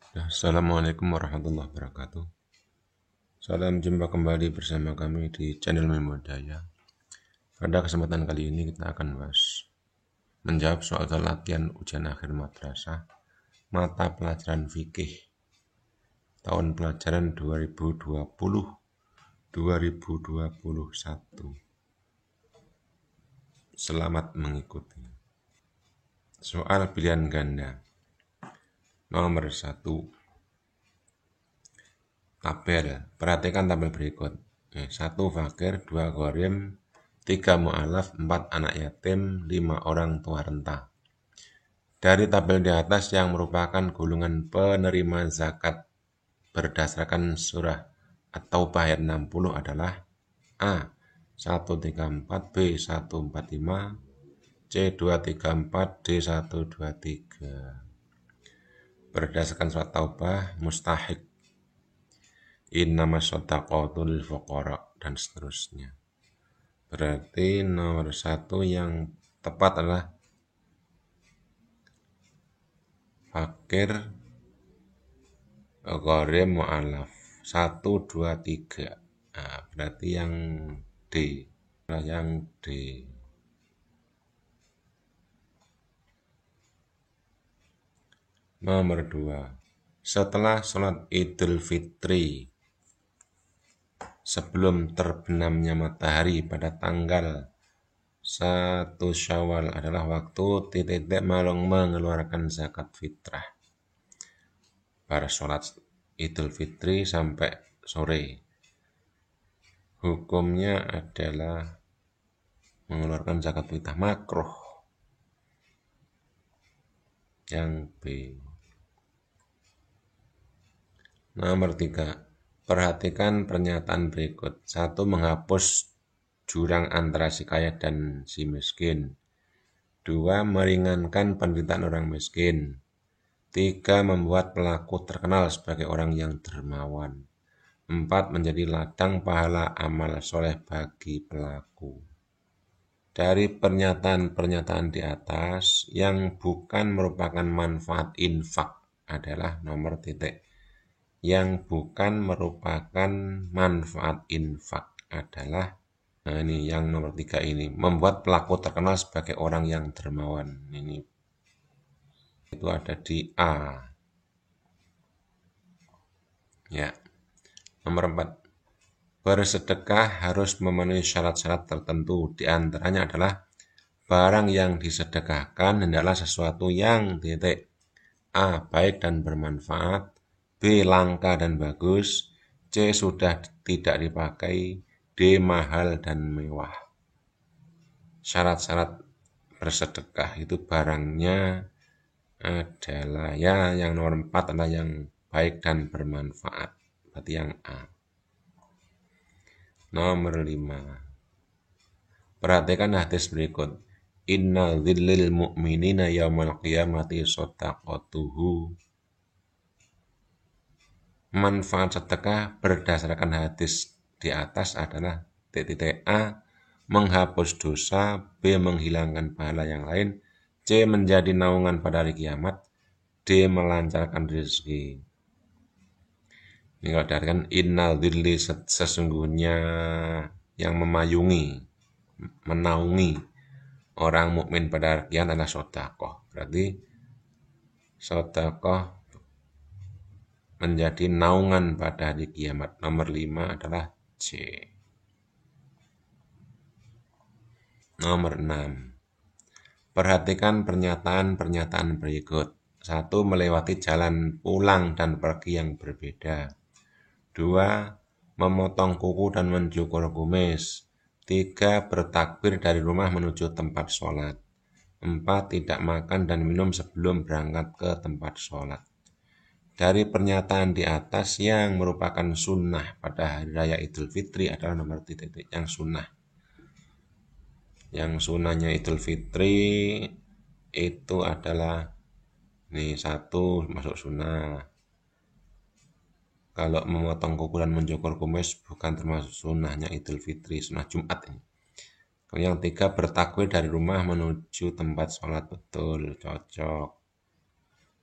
Assalamualaikum warahmatullahi wabarakatuh. Salam jumpa kembali bersama kami di channel Memodaya. Pada kesempatan kali ini kita akan menjawab soal latihan ujian akhir madrasah mata pelajaran fikih tahun pelajaran 2020-2021. Selamat mengikuti. Soal pilihan ganda. Nomor 1. Tabel. Perhatikan tabel berikut. 1 fakir, 2 gharim, 3 mu'alaf, 4 anak yatim, 5 orang tua renta. Dari tabel di atas yang merupakan golongan penerima zakat berdasarkan surah At-Taubah ayat 60 adalah A. 134, B. 145, C. 234, D. 123. Berdasarkan surat Taubah, mustahik, innamas shadaqatu lil fuqara, dan seterusnya. Berarti nomor 1 yang tepat adalah fakir, gharim, mu'alaf. 1, 2, 3. Nah, berarti yang D. Yang D. Nomor 2. Setelah sholat Idul Fitri, sebelum terbenamnya matahari pada tanggal 1 Syawal adalah waktu titik-titik malung mengeluarkan zakat fitrah. Pada sholat Idul Fitri sampai sore, hukumnya adalah mengeluarkan zakat fitrah makruh. Yang B. Nomor 3. Perhatikan pernyataan berikut. 1. Menghapus jurang antara si kaya dan si miskin. 2. Meringankan penderitaan orang miskin. 3. Membuat pelaku terkenal sebagai orang yang dermawan. 4. Menjadi ladang pahala amal soleh bagi pelaku. Dari pernyataan-pernyataan di atas, yang bukan merupakan manfaat infak adalah nomor titik. Yang bukan merupakan manfaat infak adalah, nah ini yang nomor 3 ini, membuat pelaku terkenal sebagai orang yang dermawan. Ini itu ada di A. Ya. Nomor 4. Bersedekah harus memenuhi syarat-syarat tertentu. Di antaranya adalah barang yang disedekahkan hendaklah sesuatu yang titik. A. Baik dan bermanfaat. B. Langka dan bagus. C. Sudah tidak dipakai. D. Mahal dan mewah. Syarat-syarat bersedekah itu barangnya adalah yang nomor 4 adalah yang baik dan bermanfaat. Berarti yang A. Nomor 5. Perhatikan hadis berikut. Inna dhillil mu'minina yawmal qiyamati shadaqatuhu. Manfaat sedekah berdasarkan hadis di atas adalah titik A. Menghapus dosa. B. Menghilangkan pahala yang lain. C. Menjadi naungan pada hari kiamat. D. Melancarkan rezeki. Ini kalau dikatakan innal dhilli, sesungguhnya yang memayungi, menaungi orang mukmin pada hari kiamat adalah sedekah. Berarti sedekah menjadi naungan pada hari kiamat. Nomor 5 adalah C. Nomor 6. Perhatikan pernyataan-pernyataan berikut. 1. Melewati jalan pulang dan pergi yang berbeda. 2. Memotong kuku dan mencukur kumis. 3. Bertakbir dari rumah menuju tempat sholat. 4. Tidak makan dan minum sebelum berangkat ke tempat sholat. Dari pernyataan di atas, yang merupakan sunnah pada hari raya Idul Fitri adalah nomor titik yang sunnah. Yang sunnahnya Idul Fitri itu adalah nih 1 masuk sunnah. Kalau memotong kuku dan mencukur kumis bukan termasuk sunnahnya Idul Fitri, sunnah Jumat ini. Yang 3, bertakbir dari rumah menuju tempat sholat. Betul, cocok.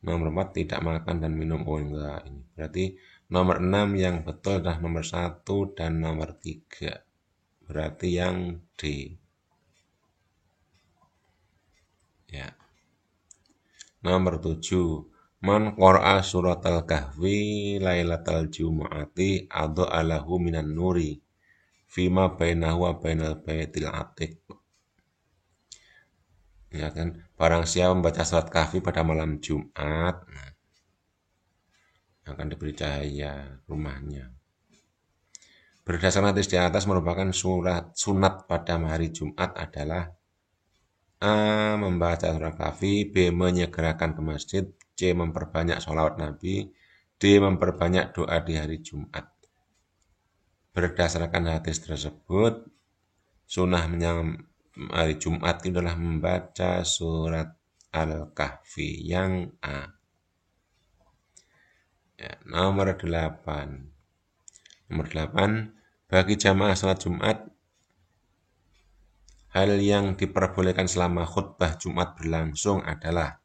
Nomor 4 tidak makan dan minum. Oh enggak, ini berarti nomor 6 yang betul adalah nomor 1 dan nomor 3. Berarti yang D. Ya. Nomor 7. Man qara'a suratal kahfi lailatal jumu'ati adha'a lahu minan nuri fima bainahu wa bainal baitil atiq. Ya kan, barang siapa membaca surat kahfi pada malam Jumat, akan diberi cahaya rumahnya. Berdasarkan hadis di atas merupakan sunat pada hari Jumat adalah A. Membaca surat kahfi, B. Menyegerakan ke masjid, C. Memperbanyak sholawat Nabi, D. Memperbanyak doa di hari Jumat. Berdasarkan hadis tersebut, sunnah hari Jumat itu adalah membaca surat Al-Kahfi yang A. Ya, nomor 8. Nomor 8, bagi jamaah salat Jumat, hal yang diperbolehkan selama khutbah Jumat berlangsung adalah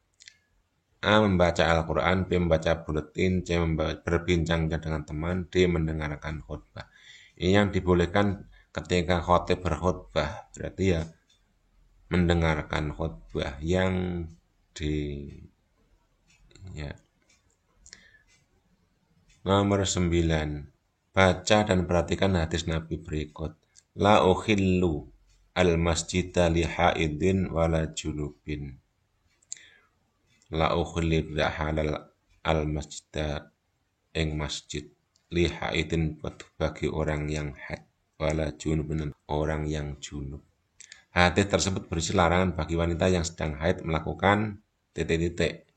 A. Membaca Al-Quran, B. Membaca buletin, C. Berbincang dengan teman, D. Mendengarkan khutbah. Ini yang dibolehkan ketika khotib berkhutbah, berarti ya mendengarkan khutbah yang ya. Nomor 9. Baca dan perhatikan hadis Nabi berikut. La ukhillu al-masjida li haidin wala junubin. La ukhillu tidak halal al-masjida ing masjid li haidin bagi orang yang haid wala junubin orang yang junub. Hadis tersebut berisi larangan bagi wanita yang sedang haid melakukan titik-titik.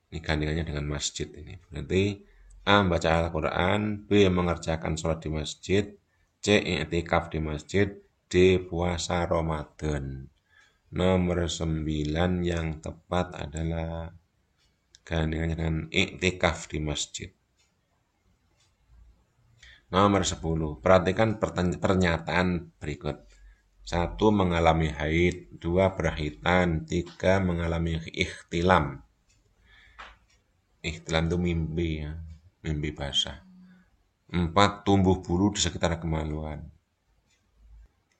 Ini gandingannya dengan masjid ini. Berarti A. Membaca Al-Quran, B. Mengerjakan sholat di masjid, C. I'tikaf di masjid, D. Puasa Ramadan. Nomor 9 yang tepat adalah gandingannya dengan i'tikaf di masjid. Nomor 10. Perhatikan pernyataan berikut. 1. Mengalami haid, 2. Berkhitan, 3. Mengalami ikhtilam. Ikhtilam itu mimpi ya. Mimpi basah. 4. Tumbuh bulu di sekitar kemaluan.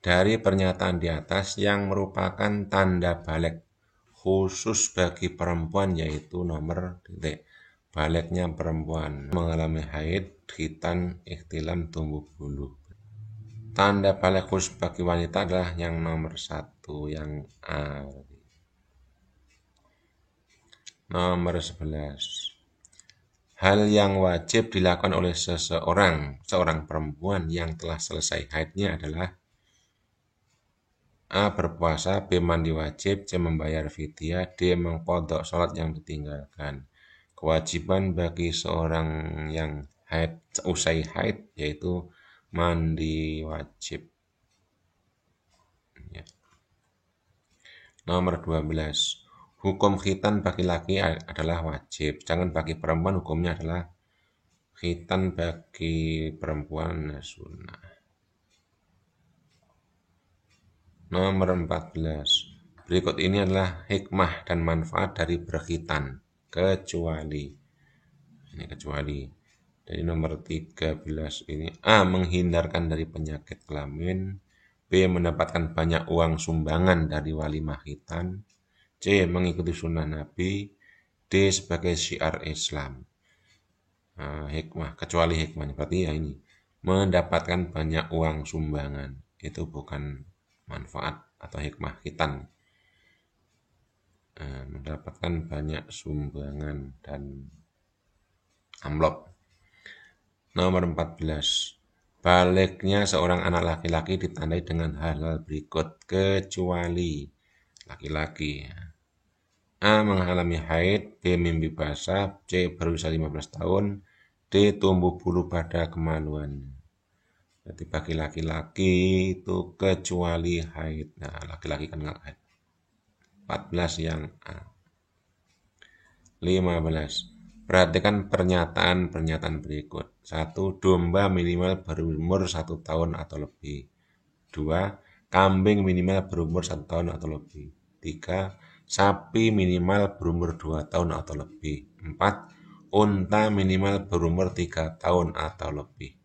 Dari pernyataan di atas yang merupakan tanda balik khusus bagi perempuan yaitu nomor titik. Baliknya perempuan mengalami haid, khitan, ikhtilam, tumbuh bulu. Tanda balik khusus bagi wanita adalah yang nomor 1, yang A. Nomor 11. Hal yang wajib dilakukan oleh seorang perempuan yang telah selesai haidnya adalah A. Berpuasa, B. Mandi wajib, C. Membayar fidyah, D. Mengqadha sholat yang ditinggalkan. Kewajiban bagi seorang yang haid usai haid yaitu mandi wajib. Ya. Nomor 12. Hukum khitan bagi laki adalah wajib, sedangkan bagi perempuan hukumnya adalah khitan bagi perempuan sunnah. Nomor 14. Berikut ini adalah hikmah dan manfaat dari berkhitan, kecuali. Ini kecuali. Dari nomor 13 ini, A. Menghindarkan dari penyakit kelamin, B. Mendapatkan banyak uang sumbangan dari walimah khitan, C. Mengikuti sunnah Nabi, D. Sebagai syiar Islam. Hikmah, kecuali hikmahnya. Berarti ya ini, mendapatkan banyak uang sumbangan. Itu bukan manfaat atau hikmah khitan. Mendapatkan banyak sumbangan dan amplop. Nomor 14. Baliknya seorang anak laki-laki ditandai dengan hal-hal berikut, kecuali laki-laki. A. Mengalami haid, B. Mimpi basah, C. Berusia 15 tahun, D. Tumbuh bulu pada kemaluan. Jadi bagi laki-laki itu kecuali haid. Nah, laki-laki kan nggak haid. 14 yang A. 15. Perhatikan pernyataan berikut. 1. Domba minimal berumur 1 tahun atau lebih. 2. Kambing minimal berumur 1 tahun atau lebih. 3. Sapi minimal berumur 2 tahun atau lebih. 4. Unta minimal berumur 3 tahun atau lebih.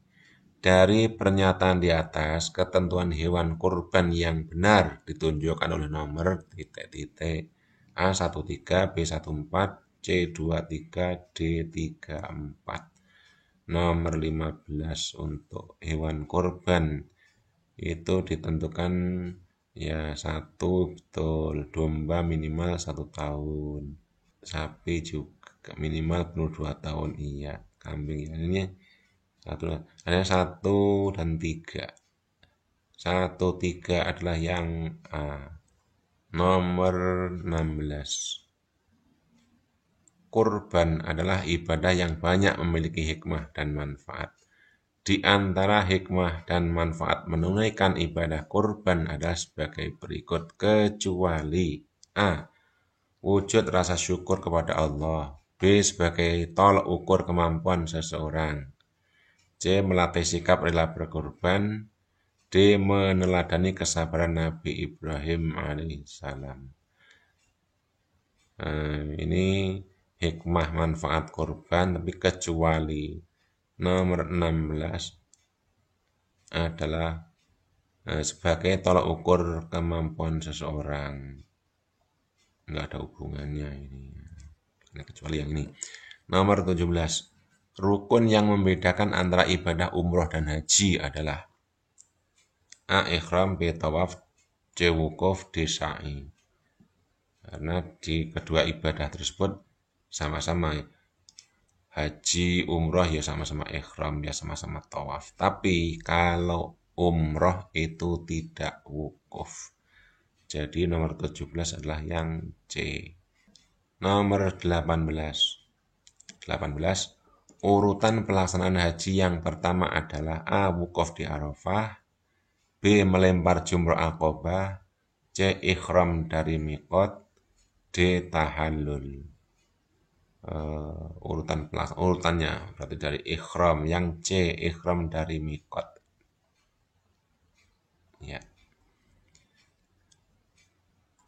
Dari pernyataan di atas, ketentuan hewan kurban yang benar ditunjukkan oleh nomor titik-titik A13, B14, C23, D34. Nomor 15 untuk hewan kurban itu ditentukan ya 1 betul, domba minimal 1 tahun, sapi juga minimal penuh 2 tahun, iya, kambing ya ini satu, ada 1 dan 3. 1, 3 adalah yang A. Nomor 16. Kurban adalah ibadah yang banyak memiliki hikmah dan manfaat. Di antara hikmah dan manfaat menunaikan ibadah kurban adalah sebagai berikut, kecuali A. Wujud rasa syukur kepada Allah. B. Sebagai tolak ukur kemampuan seseorang. C. Melatih sikap rela berkorban. D. Meneladani kesabaran Nabi Ibrahim alaihissalam. Ini hikmah manfaat kurban, tapi kecuali nomor 16 adalah sebagai tolak ukur kemampuan seseorang. Enggak ada hubungannya ini. Kecuali yang ini. Nomor 17. Rukun yang membedakan antara ibadah umroh dan haji adalah A. Ikhram, B. Tawaf, C. Wukuf, D. Sa'i. Karena di kedua ibadah tersebut sama-sama haji, umroh ya sama-sama ikhram, ya sama-sama tawaf. Tapi kalau umroh itu tidak wukuf. Jadi nomor 17 adalah yang C. Nomor 18. Urutan pelaksanaan haji yang pertama adalah A. Wukuf di Arafah, B. Melempar jumrah Aqabah, C. Ikhram dari miqat, D. Tahallul. Urutannya berarti dari ikhram, yang C. Ikhram dari miqat. Ya.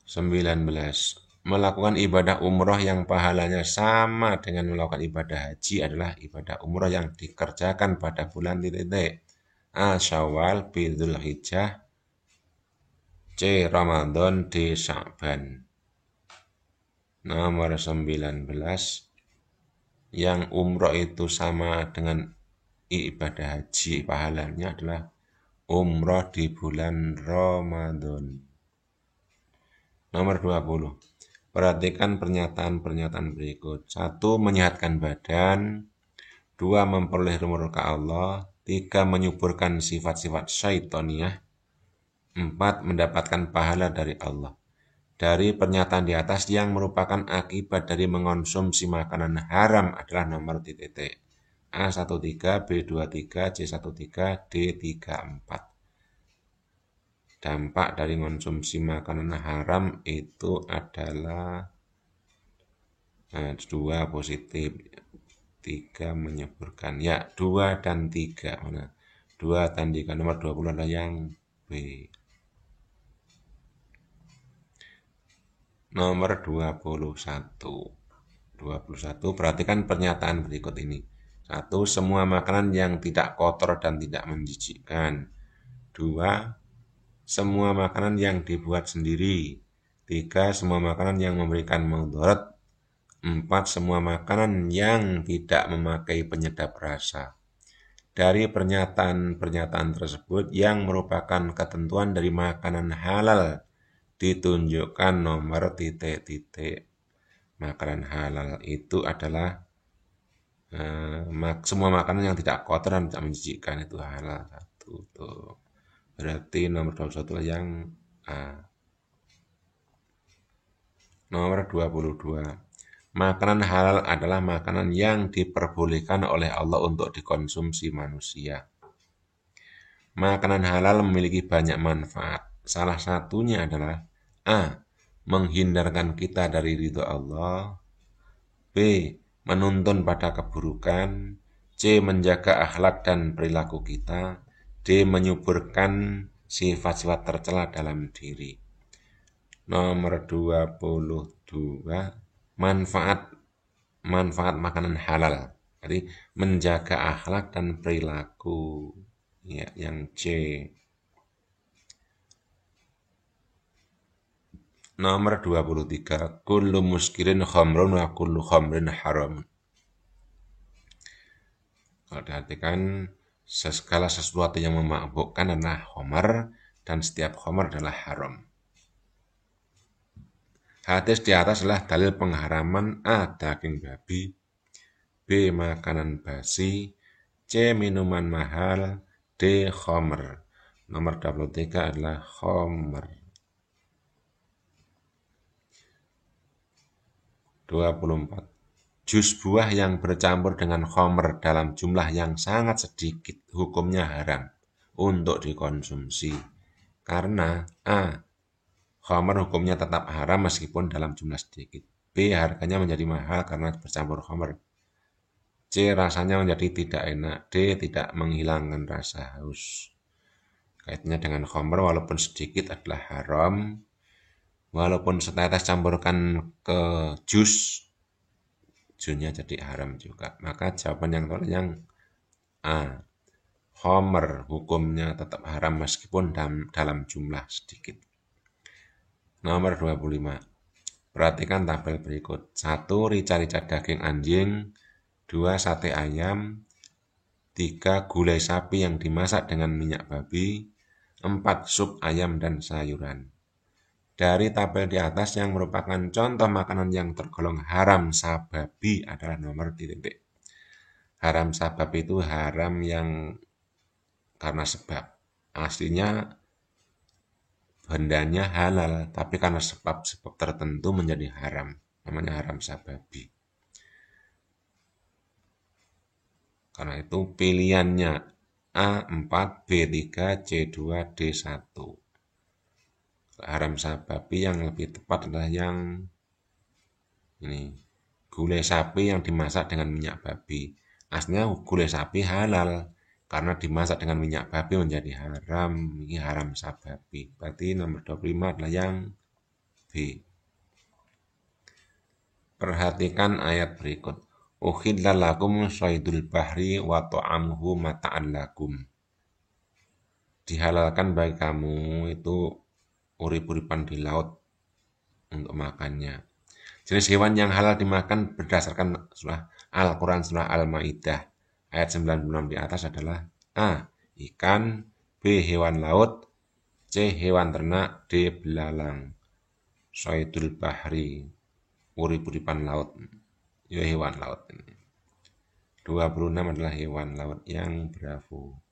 19. Melakukan ibadah umroh yang pahalanya sama dengan melakukan ibadah haji adalah ibadah umroh yang dikerjakan pada bulan titik. A. Syawal, B. Dzulhijjah, C. Ramadan, D. Sya'ban. Nomor 19. Yang umroh itu sama dengan ibadah haji, pahalanya adalah umroh di bulan Ramadan. Nomor 20. Perhatikan pernyataan-pernyataan berikut. 1. Menyehatkan badan. 2. Memperoleh murka Allah. 3. Menyuburkan sifat-sifat syaitoniyah. 4. Mendapatkan pahala dari Allah. Dari pernyataan di atas, yang merupakan akibat dari mengonsumsi makanan haram adalah nomor titik. A13, B23, C13, D34. Dampak dari mengonsumsi makanan haram itu adalah 2 positif, 3 menyuburkan. Ya, 2 dan 3. Mana? 2 dan 3. Nomor 20 adalah yang B. Nomor 21. Perhatikan pernyataan berikut ini. 1. Semua makanan yang tidak kotor dan tidak menjijikkan. 2. Semua makanan yang dibuat sendiri. 3. Semua makanan yang memberikan mudarat. 4. Semua makanan yang tidak memakai penyedap rasa. Dari pernyataan-pernyataan tersebut, yang merupakan ketentuan dari makanan halal, ditunjukkan nomor titik-titik. Makanan halal itu adalah semua makanan yang tidak kotor dan tidak menjijikkan, itu halal. 1 tuh. Berarti nomor 21 yang A. Nomor 22. Makanan halal adalah makanan yang diperbolehkan oleh Allah untuk dikonsumsi manusia. Makanan halal memiliki banyak manfaat. Salah satunya adalah A. Menghindarkan kita dari ridho Allah. B. Menuntun pada keburukan. C. Menjaga akhlak dan perilaku kita. D. Menyuburkan sifat-sifat tercela dalam diri. Nomor 22. manfaat makanan halal. Jadi menjaga akhlak dan perilaku. Ya, yang C. Nomor 23. Kullu muskirin khamrun wa kullu khamrin haram. Kalau diartikan segala sesuatu yang memabukkan adalah khamar dan setiap khamar adalah haram. Hadis di atas adalah dalil pengharaman A. Daging babi, B. Makanan basi, C. Minuman mahal, D. Khamr. Nomor 23 adalah khamr. 24. Jus buah yang bercampur dengan khamr dalam jumlah yang sangat sedikit hukumnya haram untuk dikonsumsi. Karena A. Khamr hukumnya tetap haram meskipun dalam jumlah sedikit. B. Harganya menjadi mahal karena bercampur khamr. C. Rasanya menjadi tidak enak. D. Tidak menghilangkan rasa haus. Kaitannya dengan khamr walaupun sedikit adalah haram. Walaupun setetes campurkan ke jusnya jadi haram juga. Maka jawaban yang tepat yang A. Khamr hukumnya tetap haram meskipun dalam jumlah sedikit. Nomor 25. Perhatikan tabel berikut. 1. Rica-rica daging anjing. 2. Sate ayam. 3. Gulai sapi yang dimasak dengan minyak babi. 4. Sup ayam dan sayuran. Dari tabel di atas yang merupakan contoh makanan yang tergolong haram sababi adalah nomor titik. Haram sabab itu haram yang karena sebab. Aslinya bandanya halal, tapi karena sebab-sebab tertentu menjadi haram. Namanya haram sababi. Karena itu pilihannya A4, B3, C2, D1. Haram sababi yang lebih tepat adalah yang ini. Gulai sapi yang dimasak dengan minyak babi. Aslinya gulai sapi halal. Karena dimasak dengan minyak babi menjadi haram. Ini haram sababi. Berarti nomor 25 adalah yang B. Perhatikan ayat berikut. Uhilla lakum syaidul bahri wa ta'amuhu mata'an lakum. Dihalalkan bagi kamu itu urip-uripan di laut untuk makannya. Jenis hewan yang halal dimakan berdasarkan surah Al-Quran surah Al-Ma'idah ayat 96 di atas adalah A. Ikan, B. Hewan laut, C. Hewan ternak, D. Belalang. Syaidul bahri, urip-uripan laut. Ya hewan laut ini. 26 adalah hewan laut yang bravo.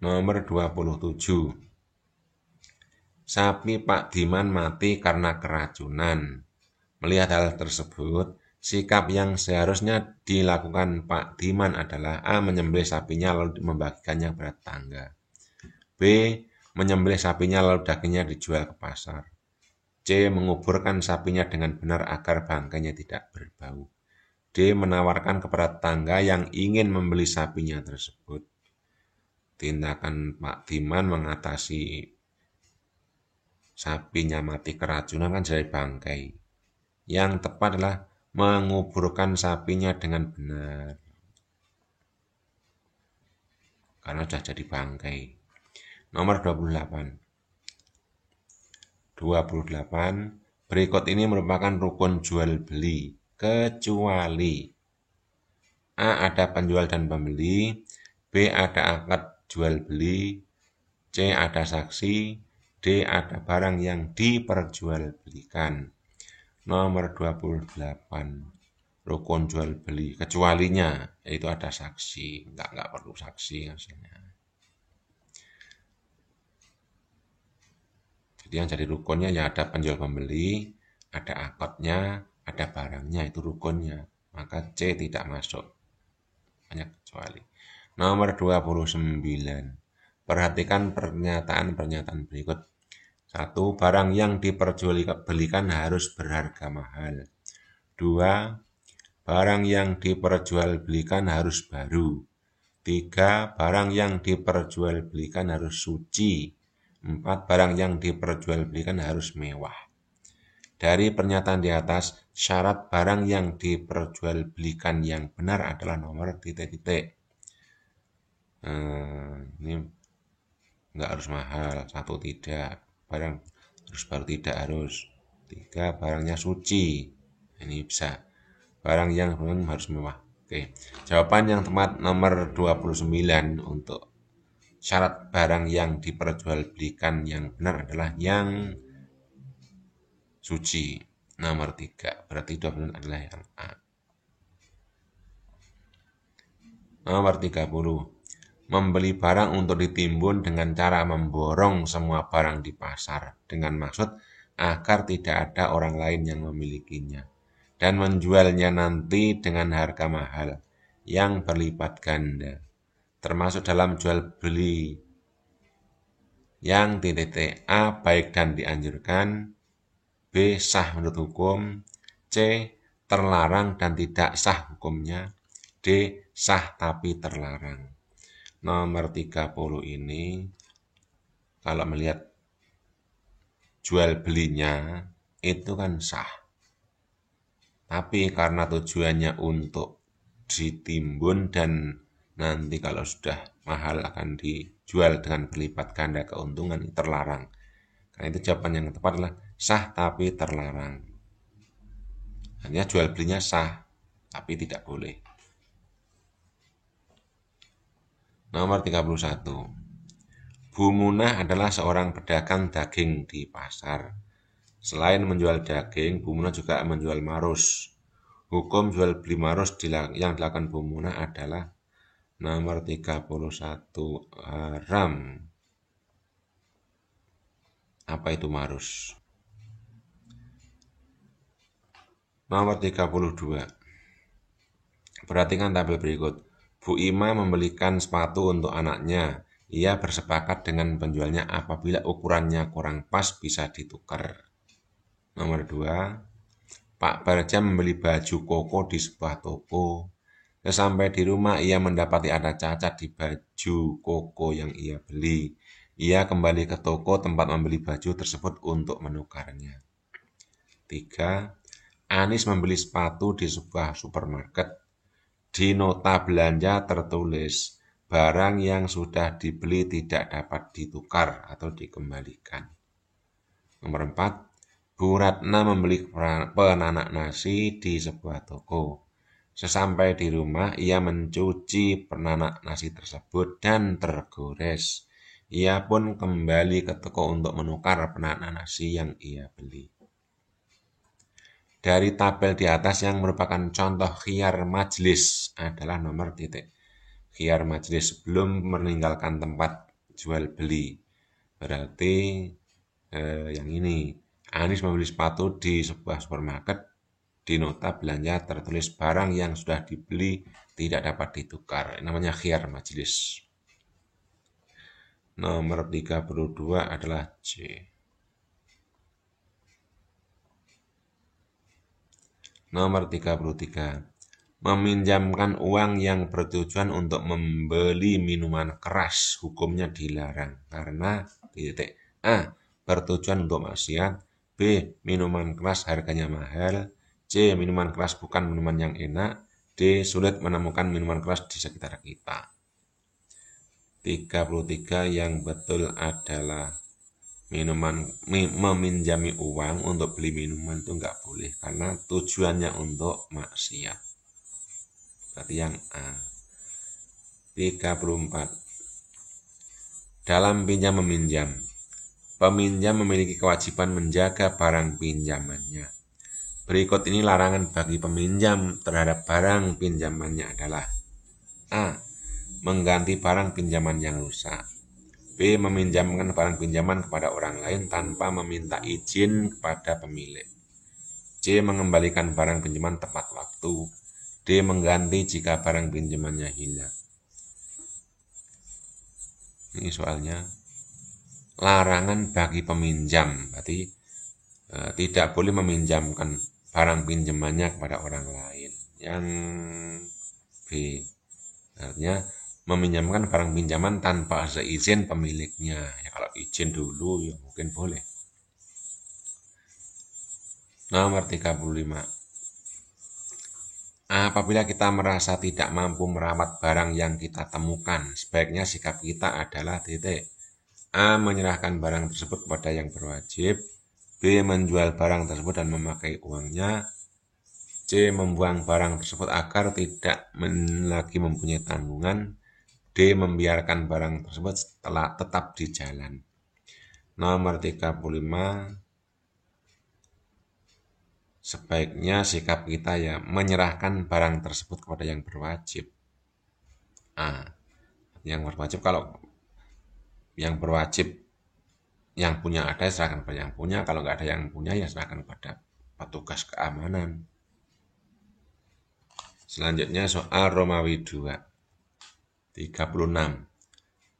Nomor 27. Sapi Pak Diman mati karena keracunan. Melihat hal tersebut, sikap yang seharusnya dilakukan Pak Diman adalah A. Menyembelih sapinya lalu membagikannya pada tetangga. B. Menyembelih sapinya lalu dagingnya dijual ke pasar. C. Menguburkan sapinya dengan benar agar bangkainya tidak berbau. D. Menawarkan kepada tetangga yang ingin membeli sapinya tersebut. Tindakan Pak Diman mengatasi sapinya mati keracunan kan jadi bangkai. Yang tepat adalah menguburkan sapinya dengan benar. Karena sudah jadi bangkai. Nomor 28. Berikut ini merupakan rukun jual beli. Kecuali A. Ada penjual dan pembeli. B. Ada akad jual beli. C. Ada saksi. D. Ada barang yang diperjualbelikan. Nomor 28. Rukun jual beli. Kecualinya, yaitu ada saksi. Enggak perlu saksi hasilnya. Jadi yang jadi rukunnya ya ada penjual pembeli, ada akadnya, ada barangnya, itu rukunnya. Maka C tidak masuk. Banyak kecuali. Nomor 29. Perhatikan pernyataan-pernyataan berikut. 1. Barang yang diperjualbelikan harus berharga mahal. 2. Barang yang diperjualbelikan harus baru. 3. Barang yang diperjualbelikan harus suci. 4. Barang yang diperjualbelikan harus mewah. Dari pernyataan di atas, syarat barang yang diperjualbelikan yang benar adalah nomor titik-titik. Ini nggak harus mahal, satu tidak, barang harus baru tidak harus. 3, barangnya suci. Ini bisa. Barang yang harus mewah. Oke. Jawaban yang tepat nomor 29 untuk syarat barang yang diperjualbelikan yang benar adalah yang suci. Nomor 3. Berarti 29 adalah yang A. Nomor 30. Membeli barang untuk ditimbun dengan cara memborong semua barang di pasar dengan maksud agar tidak ada orang lain yang memilikinya dan menjualnya nanti dengan harga mahal yang berlipat ganda, termasuk dalam jual beli yang titik A baik dan dianjurkan, B sah menurut hukum, C terlarang dan tidak sah hukumnya, D sah tapi terlarang. Nomor 30 ini kalau melihat jual belinya itu kan sah. Tapi karena tujuannya untuk ditimbun dan nanti kalau sudah mahal akan dijual dengan berlipat ganda keuntungan, terlarang. Karena itu jawaban yang tepat adalah sah tapi terlarang. Hanya jual belinya sah tapi tidak boleh. Nomor 31. Bu Munah adalah seorang pedagang daging di pasar. Selain menjual daging, Bu Munah juga menjual marus. Hukum jual beli marus yang dilakukan Bu Munah adalah nomor 31 haram. Apa itu marus? Nomor 32. Perhatikan tabel berikut. Bu Ima membelikan sepatu untuk anaknya. Ia bersepakat dengan penjualnya apabila ukurannya kurang pas bisa ditukar. Nomor 2. Pak Barja membeli baju koko di sebuah toko. Sesampai di rumah ia mendapati ada cacat di baju koko yang ia beli. Ia kembali ke toko tempat membeli baju tersebut untuk menukarnya. 3. Anis membeli sepatu di sebuah supermarket. Di nota belanja tertulis, barang yang sudah dibeli tidak dapat ditukar atau dikembalikan. Nomor 4. Bu Ratna membeli penanak nasi di sebuah toko. Sesampai di rumah, ia mencuci penanak nasi tersebut dan tergores. Ia pun kembali ke toko untuk menukar penanak nasi yang ia beli. Dari tabel di atas yang merupakan contoh khiyar majlis adalah nomor titik. Khiyar majlis sebelum meninggalkan tempat jual beli. Berarti yang ini. Anis membeli sepatu di sebuah supermarket. Di nota belanja tertulis barang yang sudah dibeli tidak dapat ditukar. Namanya khiyar majlis. Nomor 32 adalah C. Nomor 33. Meminjamkan uang yang bertujuan untuk membeli minuman keras, hukumnya dilarang. Karena titik A. Bertujuan untuk maksiat. B. Minuman keras harganya mahal. C. Minuman keras bukan minuman yang enak. D. Sulit menemukan minuman keras di sekitar kita. 33 yang betul adalah meminjami uang untuk beli minuman itu nggak boleh karena tujuannya untuk maksiat. Berarti yang A. 34. Dalam pinjam meminjam, peminjam memiliki kewajiban menjaga barang pinjamannya. Berikut ini larangan bagi peminjam terhadap barang pinjamannya adalah A. Mengganti barang pinjaman yang rusak. B. Meminjamkan barang pinjaman kepada orang lain tanpa meminta izin kepada pemilik. C. Mengembalikan barang pinjaman tepat waktu. D. Mengganti jika barang pinjamannya hilang. Ini soalnya larangan bagi peminjam. Berarti tidak boleh meminjamkan barang pinjamannya kepada orang lain. Yang B. Artinya meminjamkan barang pinjaman tanpa seizin pemiliknya. Ya, kalau izin dulu ya mungkin boleh. Nomor 35. Apabila kita merasa tidak mampu merawat barang yang kita temukan, sebaiknya sikap kita adalah titik. A. Menyerahkan barang tersebut kepada yang berwajib. B. Menjual barang tersebut dan memakai uangnya. C. Membuang barang tersebut agar tidak lagi mempunyai tanggungan. D. Membiarkan barang tersebut setelah tetap di jalan. Nomor 35. Sebaiknya sikap kita ya menyerahkan barang tersebut kepada yang berwajib. Yang berwajib, kalau yang berwajib yang punya ada, serahkan kepada yang punya. Kalau nggak ada yang punya, ya serahkan kepada petugas keamanan. Selanjutnya soal Romawi 2. 36.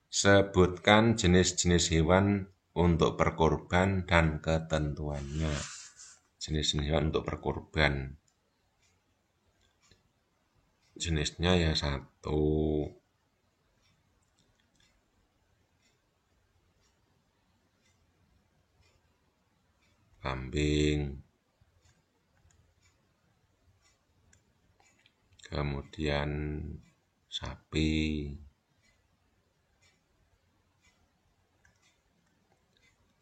Sebutkan jenis-jenis hewan untuk berkorban dan ketentuannya. Jenis-jenis hewan untuk berkorban. Jenisnya ya 1. Kambing. Kemudian sapi.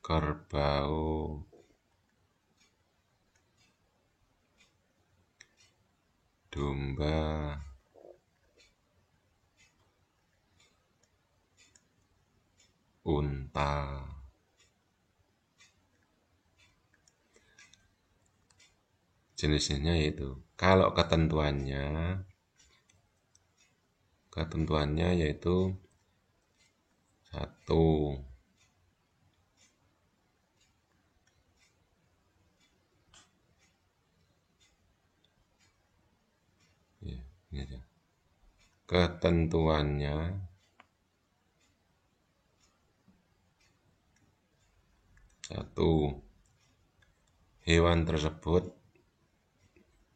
Kerbau. Domba. Unta. Jenisnya yaitu, kalau ketentuannya yaitu 1. Ya, ini aja. Ketentuannya 1. Hewan tersebut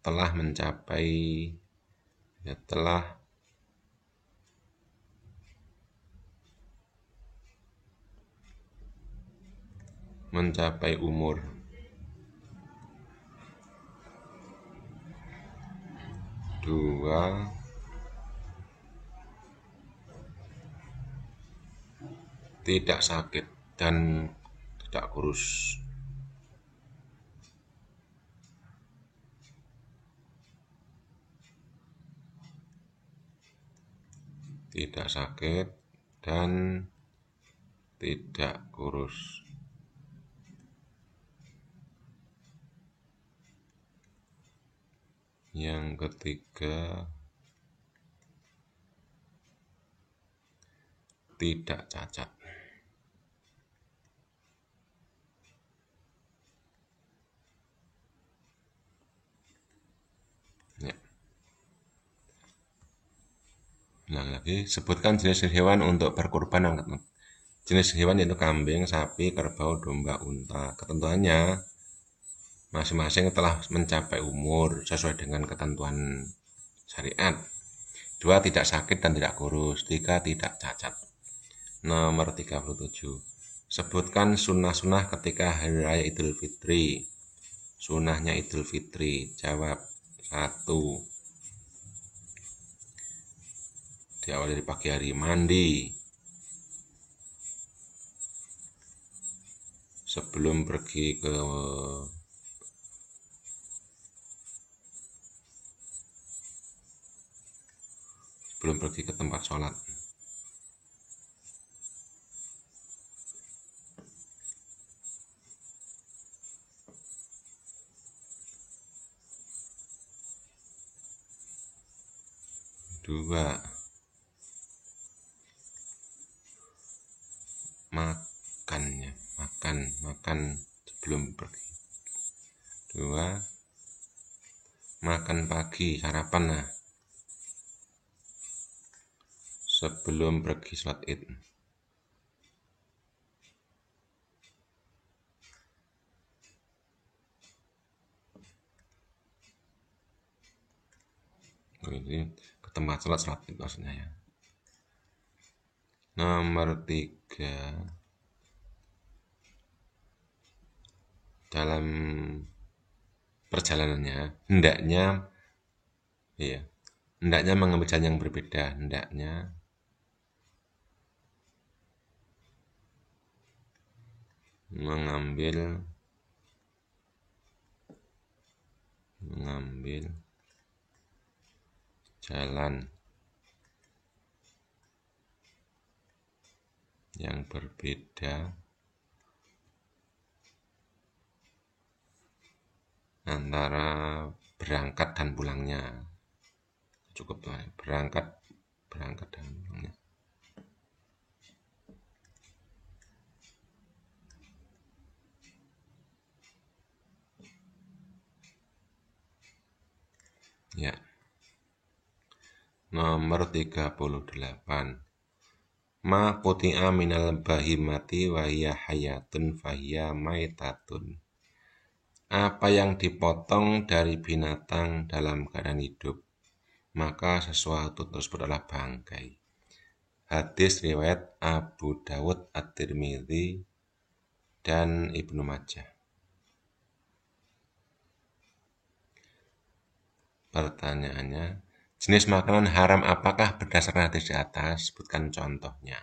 telah mencapai umur. 2. Tidak sakit dan tidak kurus. Tidak sakit dan tidak kurus. Yang ketiga, tidak cacat. Ya. Ulang lagi, sebutkan jenis hewan untuk berkurban. Jenis hewan yaitu kambing, sapi, kerbau, domba, unta. Ketentuannya masing-masing telah mencapai umur sesuai dengan ketentuan syariat. 2. Tidak sakit dan tidak kurus. 3. Tidak cacat. Nomor 37. Sebutkan sunnah-sunnah ketika Hari Raya Idul Fitri. Sunnahnya Idul Fitri. Jawab. 1. Diawali dari pagi hari, mandi. Sebelum pergi ke tempat sholat. 2. Makan sebelum pergi. 2. Makan pagi, sarapan lah, sebelum pergi sholat id. Ini ke tempat sholat id maksudnya ya. Nomor 3. Dalam perjalanannya, hendaknya mengambil jalan yang berbeda, hendaknya mengambil jalan yang berbeda antara berangkat dan pulangnya. Cukup berangkat dan pulangnya. Ya. Nomor 38. Ma quti'a minal bahimati wa hiya hayatun fahiya maitatun. Apa yang dipotong dari binatang dalam keadaan hidup, maka sesuatu tersebut adalah bangkai. Hadis riwayat Abu Dawud, At-Tirmidzi, dan Ibnu Majah. Pertanyaannya, jenis makanan haram apakah berdasarkan hadis di atas? Sebutkan contohnya.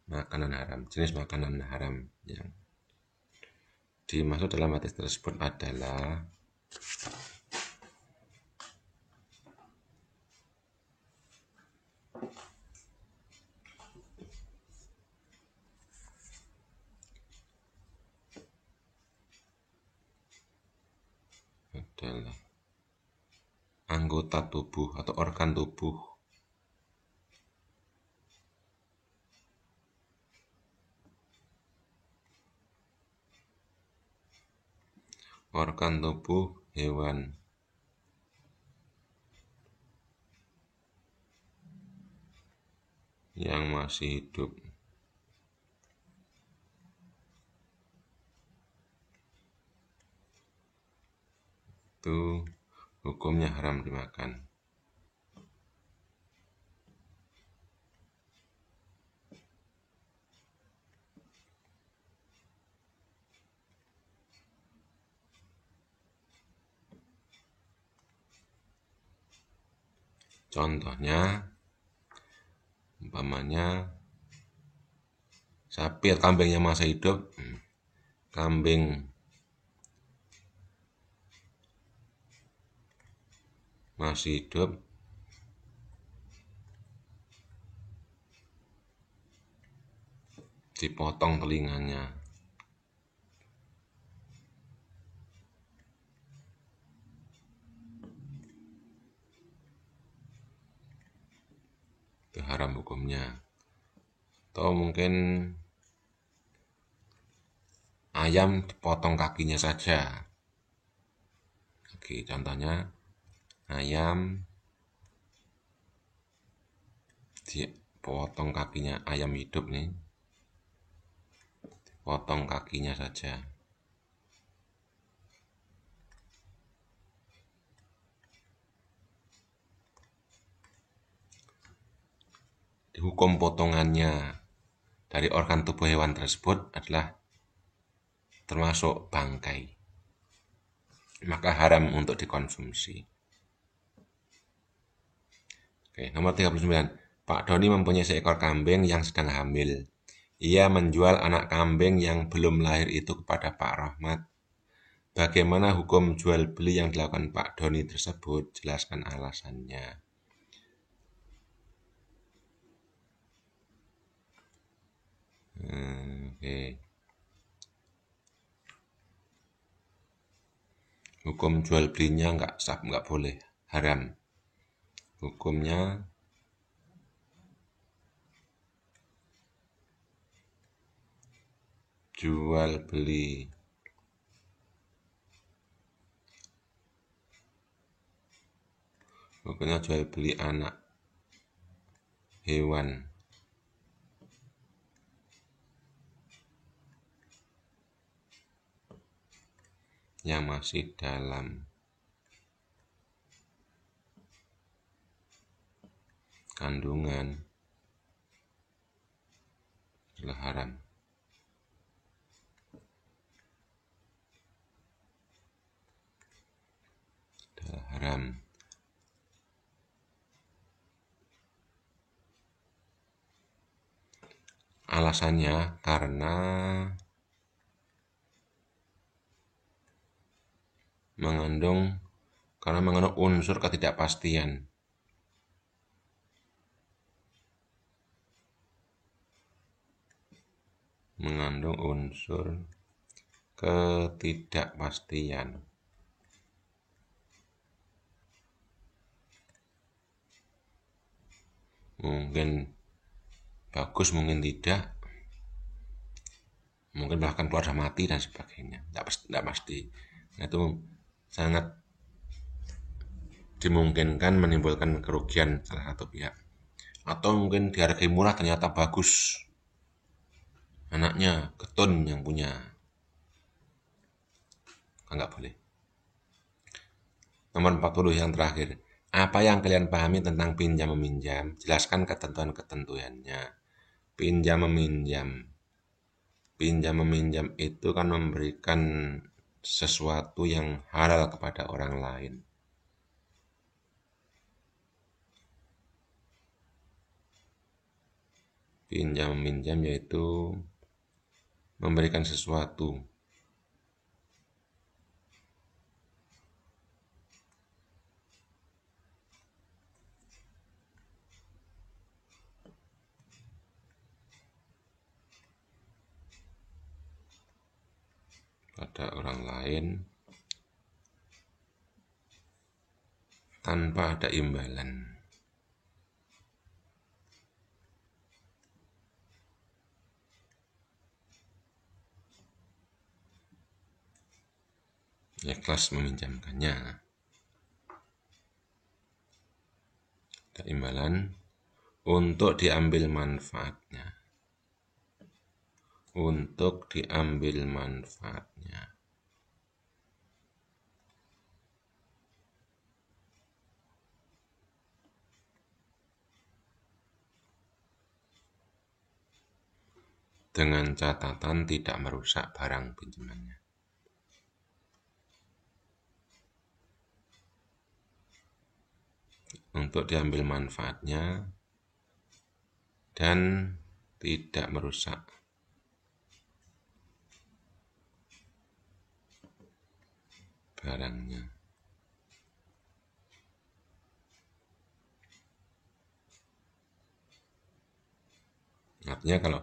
Makanan haram, jenis makanan haram yang dimaksud dalam hadis tersebut adalah anggota tubuh atau organ tubuh. Organ tubuh hewan yang masih hidup. Itu hukumnya haram dimakan. Contohnya, umpamanya sapi atau kambing yang masih hidup, kambing masih hidup dipotong telinganya, itu haram hukumnya. Atau mungkin ayam dipotong kakinya saja. Oke, contohnya ayam dipotong kakinya, ayam hidup nih, dipotong kakinya saja. Hukum potongannya dari organ tubuh hewan tersebut adalah termasuk bangkai, maka haram untuk dikonsumsi. Oke, nomor 39. Pak Doni mempunyai seekor kambing yang sedang hamil. Ia menjual anak kambing yang belum lahir itu kepada Pak Rahmat. Bagaimana hukum jual beli yang dilakukan Pak Doni tersebut? Jelaskan alasannya. Oke. Hukum jual belinya nggak boleh, haram. Hukumnya jual beli anak hewan yang masih dalam kandungan adalah haram. Alasannya karena mengandung unsur ketidakpastian. Mengandung unsur ketidakpastian. Mungkin bagus, mungkin tidak, mungkin bahkan keluarga mati dan sebagainya. Tidak pasti. Nah, itu sangat dimungkinkan menimbulkan kerugian salah satu pihak. Atau mungkin dihargai murah ternyata bagus, anaknya Getun yang punya. Enggak boleh. Nomor 40 yang terakhir. Apa yang kalian pahami tentang pinjam meminjam? Jelaskan ketentuan-ketentuannya. Pinjam meminjam. Pinjam meminjam itu kan memberikan sesuatu yang halal kepada orang lain. Pinjam meminjam yaitu memberikan sesuatu. Pada orang lain tanpa ada imbalan. Ikhlas meminjamkannya. Ada imbalan untuk diambil manfaatnya. Untuk diambil manfaatnya. Dengan catatan tidak merusak barang pinjamannya. Untuk diambil manfaatnya dan tidak merusak barangnya. Artinya kalau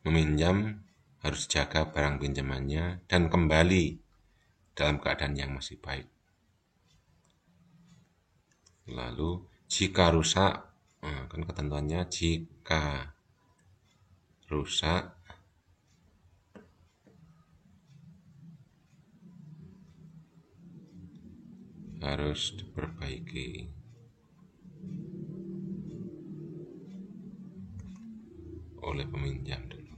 meminjam harus jaga barang pinjamannya dan kembali dalam keadaan yang masih baik. Lalu jika rusak, kan ketentuannya jika rusak harus diperbaiki. Oleh peminjam dulu.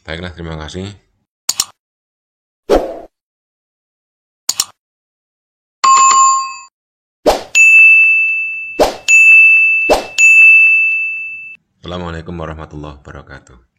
Baiklah, terima kasih. Assalamualaikum warahmatullahi wabarakatuh.